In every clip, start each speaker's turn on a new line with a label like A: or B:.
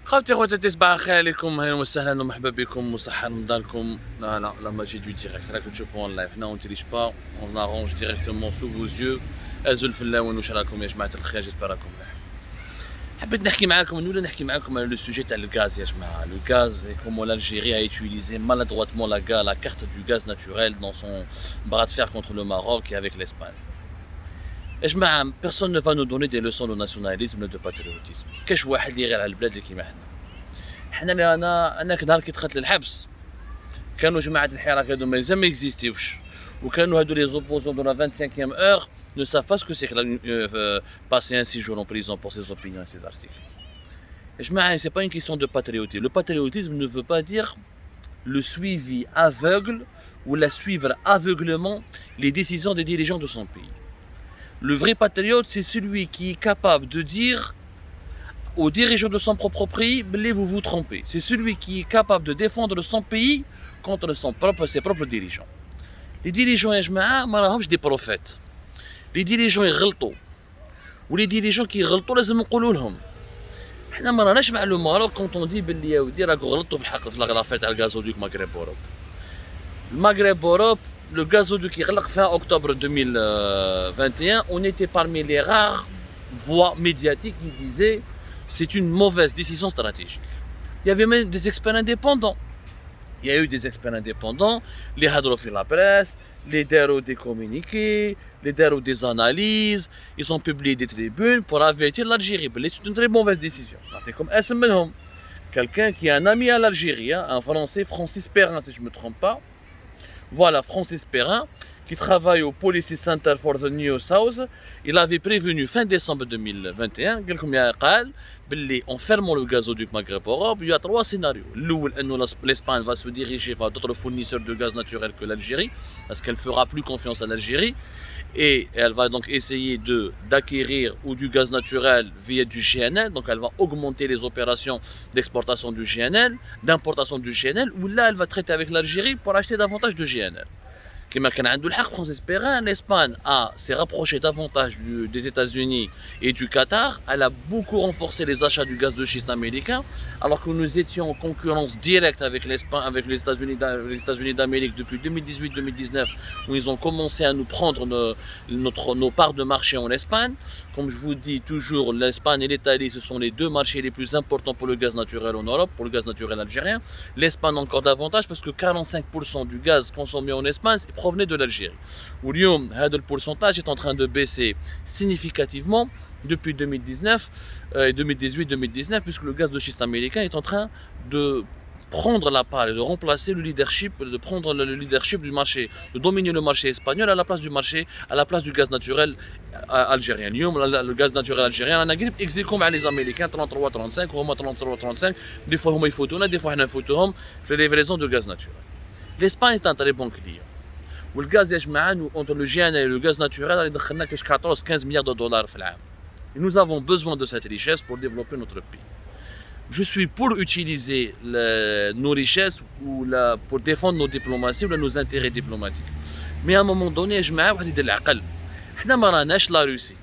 A: خوتي خواتاتي صباح الخير عليكم، اهلا وسهلا ومرحبا بكم وصحة رمضانكم. لا ماجي دو ديريكت راكم تشوفوا اون لايف، حنا اون تريش با اون ارونج ديريكتومون سو فوز يو. ازول الفلاوين واش راكم يا جماعة الخير؟ جيسبر راكم مليح. حبيت نحكي معاكم نولي نحكي معاكم على لو سوجي تاع الغاز يا جماعة. لو غاز كومون l'Algérie a utilisé maladroitement la carte du gaz naturel dans son bras de fer contre le Maroc et avec l'Espagne. يا جماعة personne ne va nous donner des leçons de nationalisme ou de patriotisme. كاش واحد اللي غير على البلاد اللي كيما حنا اللي انا نهار كي دخلت للحبس كانوا جماعة الحراك هادو ما زال ما اكزيستيوش، وكانوا هادو لي زوبوزون دو لا 25e heure ne savent pas ce que c'est que passer un séjour en prison pour ses opinions et ses articles. يا جماعة c'est pas une question de patriotisme. Le patriotisme ne veut pas dire le suivi aveugle ou la suivre aveuglément les décisions des dirigeants de son pays. Le vrai patriote, c'est celui qui est capable de dire aux dirigeants de son propre pays, vous vous trompez. C'est celui qui est capable de défendre son pays contre ses propres dirigeants. Les dirigeants, ما راهمش des prophètes. Les dirigeants يغلطوا. ولي dirigeants qui يغلطوا لازم نقولوا لهم. حنا ما راناش مع لو ماروك كونت اون دي باللي يا ودي راكم غلطوا في الحق في لاغافير تاع الغازوديك مغرب اوروب. المغرب اوروب le gazoduc qui est fin octobre 2021, on était parmi les rares voix médiatiques qui disaient c'est une mauvaise décision stratégique. Il y avait même des experts indépendants. Il y a eu des experts indépendants, les hadrofils la presse, les déros des communiqués, les déros des analyses. Ils ont publié des tribunes pour avertir l'Algérie. C'est une très mauvaise décision. C'est comme Esmenhom, quelqu'un qui est un ami à l'Algérie, un Français, Francis Perrin si je ne me trompe pas. Voilà, Francis Perrin, qui travaille au Policy Center for the New South. Il avait prévenu fin décembre 2021, en fermant le gazoduc Maghreb-Europe, il y a 3 scénarios. L'Espagne va se diriger vers d'autres fournisseurs de gaz naturel que l'Algérie, parce qu'elle ne fera plus confiance à l'Algérie. Et elle va donc essayer d'acquérir ou du gaz naturel via du GNL, donc elle va augmenter les opérations d'exportation du GNL, d'importation du GNL, ou là elle va traiter avec l'Algérie pour acheter davantage de GNL. كما كان عنده الحق Francis Perrin, l'Espagne s'est rapprochée davantage des États-Unis et du Qatar. Elle a beaucoup renforcé les achats du gaz de schiste américain, alors que nous étions en concurrence directe avec l'Espagne, avec les États-Unis d'Amérique depuis 2018-2019, où ils ont commencé à nous prendre nos parts de marché en Espagne. Comme je vous dis toujours, l'Espagne et l'Italie, ce sont les 2 marchés les plus importants pour le gaz naturel en Europe, pour le gaz naturel algérien. L'Espagne encore davantage, parce que 45% du gaz consommé en Espagne provenait de l'Algérie. Le pourcentage est en train de baisser significativement depuis 2019 et 2018-2019, puisque le gaz de schiste américain est en train de prendre la part et de remplacer le leadership, de prendre le leadership du marché, de dominer le marché espagnol à la place du marché, à la place du gaz naturel algérien. Le gaz naturel algérien, on a exécuté les Américains 33-35, ou 33-35, des fois ils foutent, des fois ils foutent, fait les livraisons de gaz naturel. L'Espagne est un très bon client. والغاز يا جماعه entre le GNL et le gaz naturel اللي دخلنا كاش 14-15 milliards de dollars في العام. Et nous avons besoin de cette richesse pour développer notre pays. Je suis pour utiliser nos richesses pour défendre nos diplomaties ou nos intérêts diplomatiques. Mais à un moment donné يا جماعه واحد يدير العقل. حنا ما راناش لا روسي.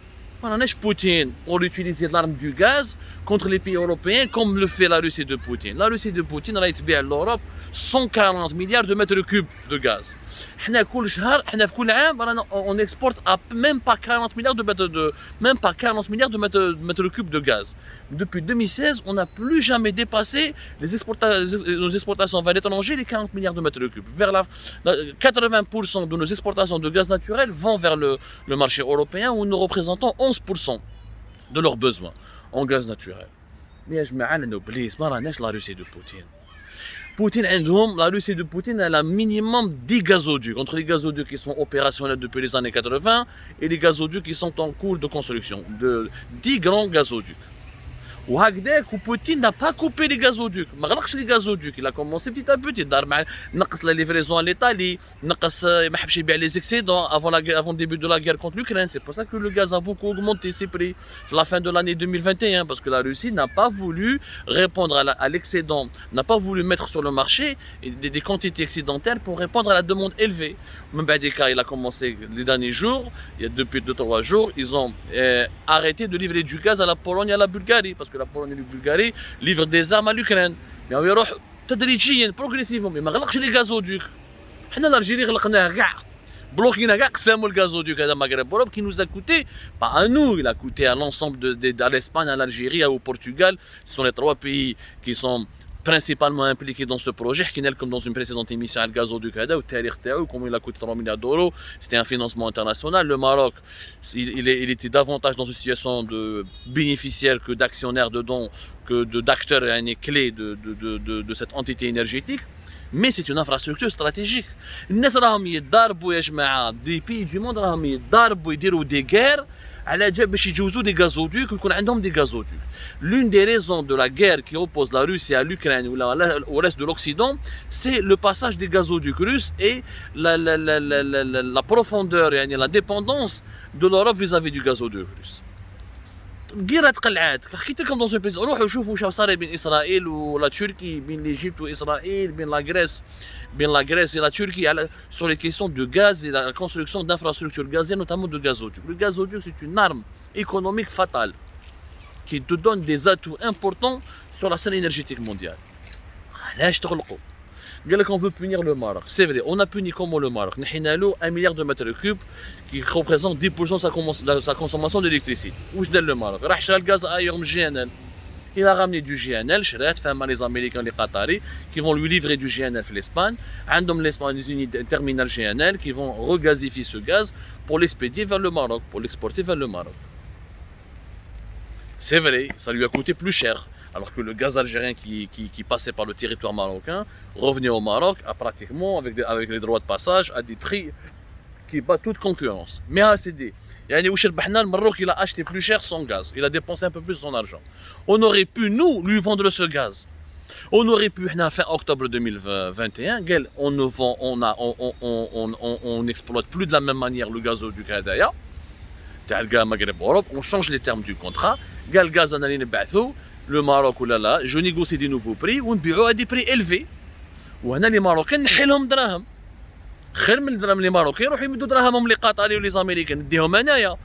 A: ما راناش Poutine pour utiliser l'arme du gaz contre les pays européens comme le fait la Russie de Poutine. La Russie de Poutine راهي تبيع l'Europe 140 milliards de mètres cubes de gaz. حنا كل شهر حنا في كل عام on exporte à même pas 40 milliards de mètres cubes de gaz. Depuis 2016, on n'a plus jamais dépassé nos exportations vers l'étranger les 40 milliards de mètres cubes. 80% de nos exportations de gaz naturel vont vers le marché européen où nous représentons 11% de leurs besoins en gaz naturel. Mais je n'oublie pas la Russie de Poutine. La Russie de Poutine a un minimum 10 gazoducs, entre les gazoducs qui sont opérationnels depuis les années 80 et les gazoducs qui sont en cours de construction, de 10 grands gazoducs. Poutine n'a pas coupé les gazoducs, les gazoducs. Il a commencé petit à petit. Il a la livraison à l'Italie, il a les excédents avant le début de la guerre contre l'Ukraine. C'est pour ça que le gaz a beaucoup augmenté ses prix à la fin de l'année 2021, parce que la Russie n'a pas voulu répondre à l'excédent, n'a pas voulu mettre sur le marché des quantités excédentaires pour répondre à la demande élevée. Même il a commencé les derniers jours, depuis 2-3 jours, ils ont arrêté de livrer du gaz à la Pologne et à la Bulgarie, parce que que la Pologne et la Bulgarie livrent des armes à l'Ukraine. Mais on يروح تدريجيا progressivement mais ما غلقش les gazoducs. حنا l'Algérie غلقناها كاع. بلوكينا كاع قساموا الغازودوك هذا المغرب اوروب qui nous a coûté pas à nous, il a coûté à l'ensemble à l'Espagne, à l'Algérie, au Portugal. Ce sont les trois pays qui sont principalement impliqués dans ce projet. Comme dans une précédente émission, le gazoduc هذا والتاريخ تاعو comment il a coûté 3 milliards d'euros. C'était un financement international. Le Maroc, il était davantage dans une situation de bénéficiaire que d'actionnaire dedans, que d'acteur clé de cette entité énergétique. Mais c'est une infrastructure stratégique. الناس راهم يتضاربوا يا جماعه دي بي دي موند راهم يتضاربوا يديروا دي غير على جال باش يجوزوا دي غازودوك ويكون عندهم دي غازودوك. L'une des raisons de la guerre qui oppose la Russie à l'Ukraine ou au reste de l'Occident, c'est le passage des gazoducs russes et la profondeur et la dépendance de l'Europe vis-à-vis du gazoduc russe. غير تقلعات حكيت لكم دون بيز روحوا شوفوا شنو صار بين اسرائيل ولا تركي بين ليجيبت واسرائيل بين لا غريس et la Turquie sur les questions de gaz et la construction d'infrastructures gazières notamment de gazoducs. Le gazoduc c'est une arme économique fatale qui te donne des atouts importants sur la scène énergétique mondiale. علاش تغلقوا؟ قال لك on veut punir le Maroc. C'est vrai, on a puni comment le Maroc. نحينا له 1 milliard de mètres cubes qui représente 10% de sa consommation d'électricité. واش دار le Maroc؟ راح شرى الغاز ailleurs من GNL. Il a ramené du GNL, شرات فهم les Américains les Qataris qui vont lui livrer du GNL في l'Espagne. عندهم l'Espagne des unités terminal GNL qui vont regazifier ce gaz pour l'expédier vers le Maroc, pour l'exporter vers le Maroc. C'est vrai, ça lui a coûté plus cher. Alors que le gaz algérien qui passait par le territoire marocain revenait au Maroc pratiquement avec les droits de passage à des prix qui battent toute concurrence. Mais à céder. Le Maroc il a acheté plus cher son gaz, il a dépensé un peu plus son argent. On aurait pu nous lui vendre ce gaz. On aurait pu fin octobre 2021, on n'exploite plus de la même manière le gazoduc هذايا تاع المغرب Europe, on change les termes du contrat. قال gaz انا اللي نبعثو le Maroc ou là, je négocie des nouveaux prix ou نبيعوا à des prix élevés. وهنا les Marocains نحي لهم دراهم. خير من الدراهم لي ماروكين يروحوا يمدوا دراهمهم لي قطري ولي زاميريكان نديهم انايا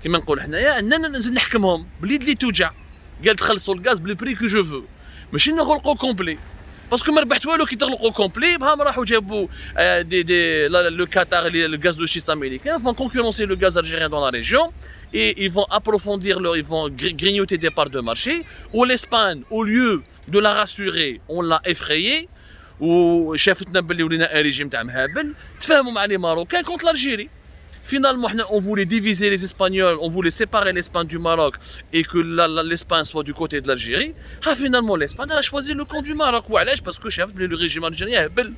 A: كيما نقول حنايا اننا نزيد نحكمهم باليد اللي توجع. قال تخلصوا الغاز بالبري كو جو فو ماشي نغلقوا كومبلي باسكو ما ربحت والو كي تغلقوا كومبلي بهم راحوا جابوا le Qatar le gaz de schiste américain vont concurrencer le gaz algérien dans la région et ils vont approfondir ils vont grignoter des parts de marché. Ou l'Espagne au lieu de la rassurer on l'a effrayée وشافتنا باللي ولينا ان ريجيم تاع مهابل تفاهموا مع لي ماروكان contre l'Algérie. Finalement on voulait diviser les Espagnols, on voulait séparer l'Espagne du Maroc et que l'Espagne soit du côté de l'Algérie. Finalement l'Espagne elle a choisi le camp du Maroc. وعلاش باسكو شافت بلي le régime algérien هبل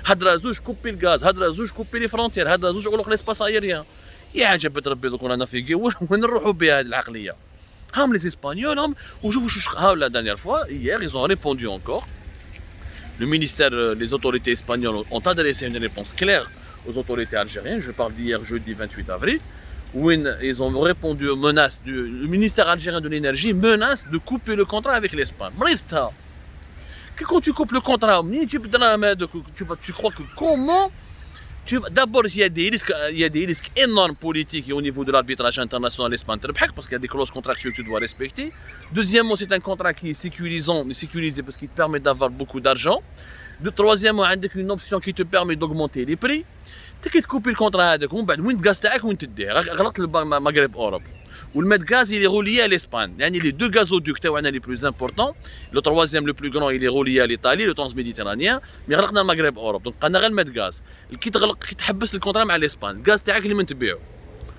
A: هضره زوج كوبي الغاز هضره زوج كوبي لي فرونتير هضره زوج غلق ليسباس ايريان. يا عجبت ربي دوك انا في كي وين نروحوا بها هذه العقليه. هم les Espagnols هم وشوفوا شو ها la dernière fois hier ils ont répondu encore. Le ministère, les autorités espagnoles ont adressé une réponse claire aux autorités algériennes. Je parle d'hier, jeudi 28 avril, où ils ont répondu aux menaces le ministère algérien de l'énergie menace de couper le contrat avec l'Espagne. Quand tu coupes le contrat, tu crois que comment d'abord il y a des risques énormes politiques et au niveau de l'arbitrage international l'Espagne parce qu'il y a des clauses contractuelles que tu dois respecter. Deuxièmement, c'est un contrat qui est sécurisé parce qu'il te permet d'avoir beaucoup d'argent. Troisièmement, avec une option qui te permet d'augmenter les prix. Tu coupes le contrat avec ومن بعد وين تغاز تاعك وين تديه غلطت المغرب اوروب والمد gaz il est relié à l'Espagne. يعني les deux gazoducs تاعنا les plus importants, le troisième le plus grand il est relié à l'Italie le transméditerranéen mais غلقنا المغرب اوروب دونك قلنا غير المد gaz كي تغلق كي تحبس الكونترا مع l'Espagne الغاز تاعك اللي من تبيعو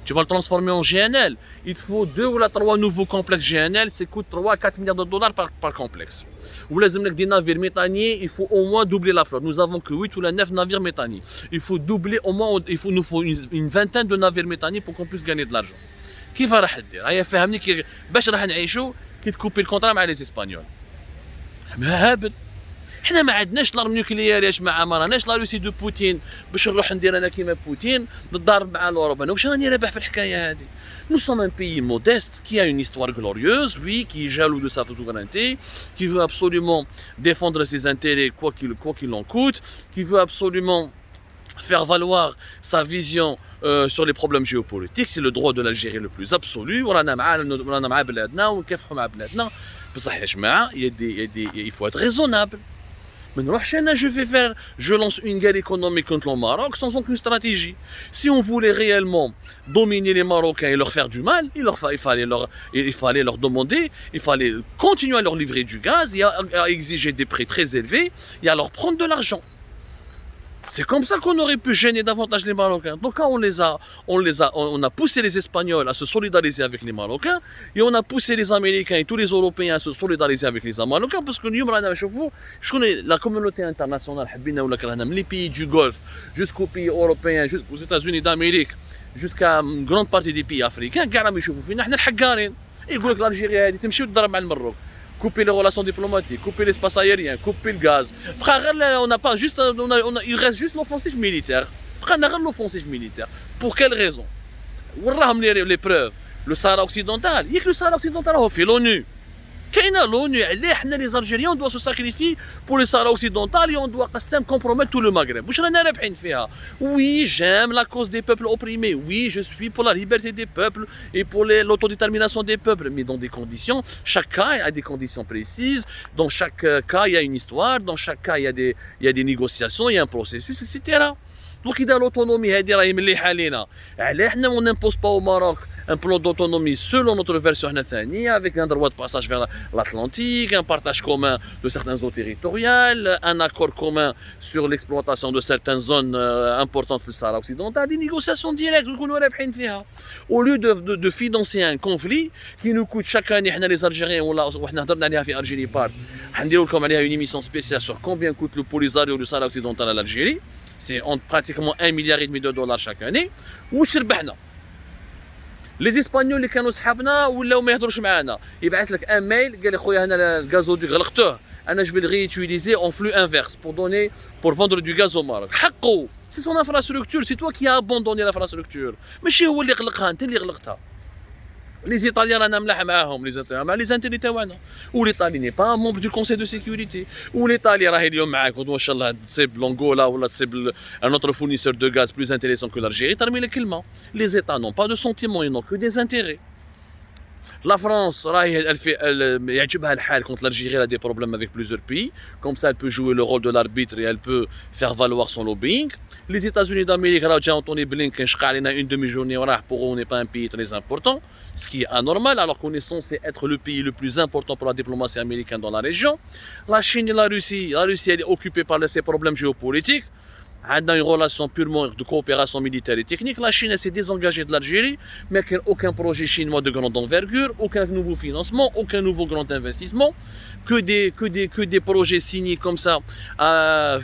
A: tu vas le transformer en GNL. Il te faut 2 ou 3 nouveaux complexes GNL, ça coûte 3-4 milliards de dollars par complexe. Ou les des navires méthaniers, il faut au moins doubler la flotte. Nous avons que 8 ou 9 navires méthaniers. Il faut doubler au moins, nous faut une vingtaine de navires méthaniers pour qu'on puisse gagner de l'argent. كيف راح دير؟ هيا فهمني كي باش راح نعيشوا كي تكوبي الكونترا مع لي اسبانيول. هابل. حنا ما عندناش الارم نوكليير يا جماعه ما راناش لا روسي دو بوتين باش نروح ندير انا كيما بوتين نتضارب مع الاوروب. انا واش راني رابح في الحكايه هذه؟ Nous sommes un pays modeste qui a une histoire glorieuse, oui, qui est jaloux de sa souveraineté, qui veut absolument défendre ses intérêts quoi qu'il en coûte, qui veut absolument faire valoir sa vision sur les problèmes géopolitiques. C'est le droit de l'Algérie le plus absolu. ورانا مع بلادنا ونكافحوا مع بلادنا. بصح يا جماعه il faut être raisonnable. Mais je lance une guerre économique contre le Maroc sans aucune stratégie. Si on voulait réellement dominer les Marocains et leur faire du mal, il fallait leur demander, il fallait continuer à leur livrer du gaz, et à exiger des prix très élevés et à leur prendre de l'argent. C'est comme ça qu'on aurait pu gêner davantage les Marocains. Donc quand on a poussé les Espagnols à se solidariser avec les Marocains et on a poussé les Américains et tous les Européens à se solidariser avec les Marocains parce que nous, je connais la communauté internationale, les pays du Golfe, jusqu'aux pays européens, jusqu'aux États-Unis d'Amérique, jusqu'à une grande partie des pays africains, ils disent que l'Algérie a été le couper les relations diplomatiques, couper l'espace aérien, couper le gaz. On n'a pas juste, il reste juste l'offensive militaire. L'offensive militaire. Pour quelle raison? Les preuves. Le Sahara occidental. Il y a que le Sahara occidental a fait l'ONU. l'ONU, les Algériens, on doit se sacrifier pour le Sahara occidental et on doit compromettre tout le Maghreb. Oui, j'aime la cause des peuples opprimés. Oui, je suis pour la liberté des peuples et pour l'autodétermination des peuples. Mais dans des conditions, chaque cas a des conditions précises. Dans chaque cas, il y a une histoire. Dans chaque cas, il y a des négociations, il y a un processus, etc. Donc il y a l'autonomie, on n'impose pas au Maroc un plan d'autonomie selon notre version avec un droit de passage vers l'Atlantique, un partage commun de certaines eaux territoriales, un accord commun sur l'exploitation de certaines zones importantes du Sahara occidental, des négociations directes. Au lieu de financer un conflit qui nous coûte chaque année, les Algériens, on a fait Algérie Part, on a une émission spéciale sur combien coûte le Polisario du Sahara occidental à l'Algérie. C'est pratiquement 1,5 milliard de dollars chaque année. Les Espagnols qui كانوا صحابنا ولاو ما يهضروش معانا يبعث لك un mail قال لي خويا هنا الغازوديك غلقتوه انا je vais le réutiliser en flux inverse pour vendre du gaz au Maroc. حقه c'est son infrastructure, c'est toi qui as abandonné l'infrastructure ماشي هو اللي غلقها انت اللي غلقتها. Les Italiens رانا ملاح معاهم مع les intérêts تاعنا ou l'Italie n'est pas un membre du Conseil de sécurité ou l'Italie راهي اليوم معاك وان شاء الله تصيب l'Angola ولا تصيب un autre fournisseur de gaz plus intéressant que l'Algérie ترمي لك كلمه. Les États n'ont pas de sentiments, ils n'ont que des intérêts. La France, يعجبها الحال contre l'Algérie, elle a des problèmes avec plusieurs pays. Comme ça, elle peut jouer le rôle de l'arbitre et elle peut faire valoir son lobbying. Les États-Unis d'Amérique, déjà Anthony Blinken, une demi-journée, pour eux, on n'est pas un pays très important, ce qui est anormal, alors qu'on est censé être le pays le plus important pour la diplomatie américaine dans la région. La Chine et la Russie, elle est occupée par ses problèmes géopolitiques. On a une relation purement de coopération militaire et technique. La Chine s'est désengagée de l'Algérie, mais aucun projet chinois de grande envergure, aucun nouveau financement, aucun nouveau grand investissement, que des projets signés comme ça,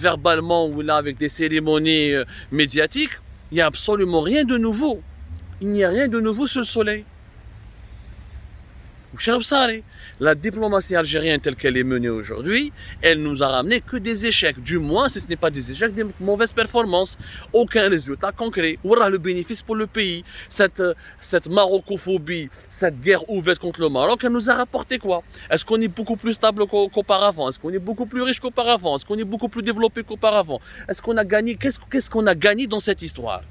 A: verbalement ou là avec des cérémonies médiatiques. Il n'y a absolument rien de nouveau. Il n'y a rien de nouveau sur le soleil. La diplomatie algérienne telle qu'elle est menée aujourd'hui, elle nous a ramené que des échecs. Du moins, si ce n'est pas des échecs, des mauvaises performances. Aucun résultat concret. Voilà le bénéfice pour le pays. Cette marocophobie, cette guerre ouverte contre le Maroc, elle nous a rapporté quoi? Est-ce qu'on est beaucoup plus stable qu'auparavant? Est-ce qu'on est beaucoup plus riche qu'auparavant? Est-ce qu'on est beaucoup plus développé qu'auparavant? Est-ce qu'on a gagné? Qu'est-ce qu'on a gagné dans cette histoire?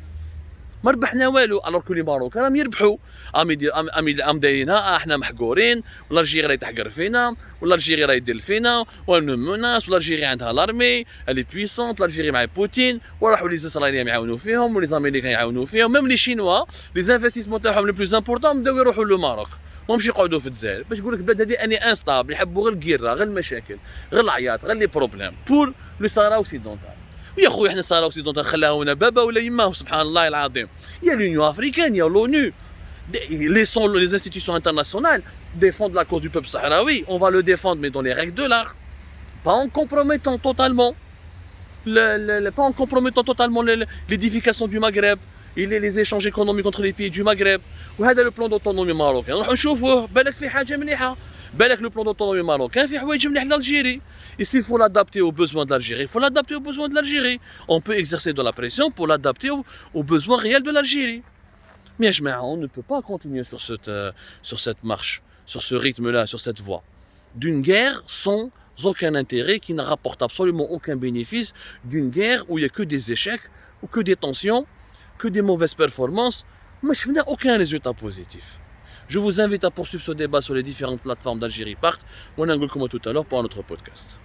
A: ما ربحنا والو alors que les Marocains راهم يربحوا عم دايرينها احنا محقورين والالجيري راهي تحقر فينا والالجيري راهي يدير فينا والمناس والالجيري عندها لارمي اللي بويسونت الالجيري مع بوتين وراحوا لي اسرائيليين يعاونوا فيهم ولي امريكان يعاونوا فيهم ميم لي شينوا لي انفستيسمون تاعهم لي بلوز امبورطون بداو يروحوا للماروك ومشي يقعدوا في الجزائر باش يقول لك البلاد هذه اني انستابل يحبوا غير الكيره غير المشاكل غير العياط غير لي بروبليم بور لو سهرا اوكسيدونتال. ويا خويا احنا السهرا اوكسيدونتال خلاها هنا بابا ولا يماه سبحان الله العظيم. يا l'Union africaine, il y a l'ONU. Laissons les institutions internationales défendre la cause du peuple sahraoui. On va le défendre, mais dans les règles de l'art. Pas en compromettant totalement l'édification du Maghreb et les échanges économiques entre les pays du Maghreb. وهذا le plan d'autonomie marocain. نروحوا نشوفوه بالك في حاجة مليحة. بالك le plan d'autonomie marocain في حوايج مليح l'Algérie. Et s'il faut l'adapter aux besoins de l'Algérie, il faut l'adapter aux besoins de l'Algérie. On peut exercer de la pression pour l'adapter aux besoins réels de l'Algérie. Mais on ne peut pas continuer sur cette marche, sur ce rythme-là, sur cette voie. D'une guerre sans aucun intérêt, qui ne rapporte absolument aucun bénéfice, d'une guerre où il n'y a que des échecs, ou que des tensions, que des mauvaises performances. Mais je n'ai aucun résultat positif. Je vous invite à poursuivre ce débat sur les différentes plateformes d'Algérie Part. On a comme tout à l'heure pour un autre podcast.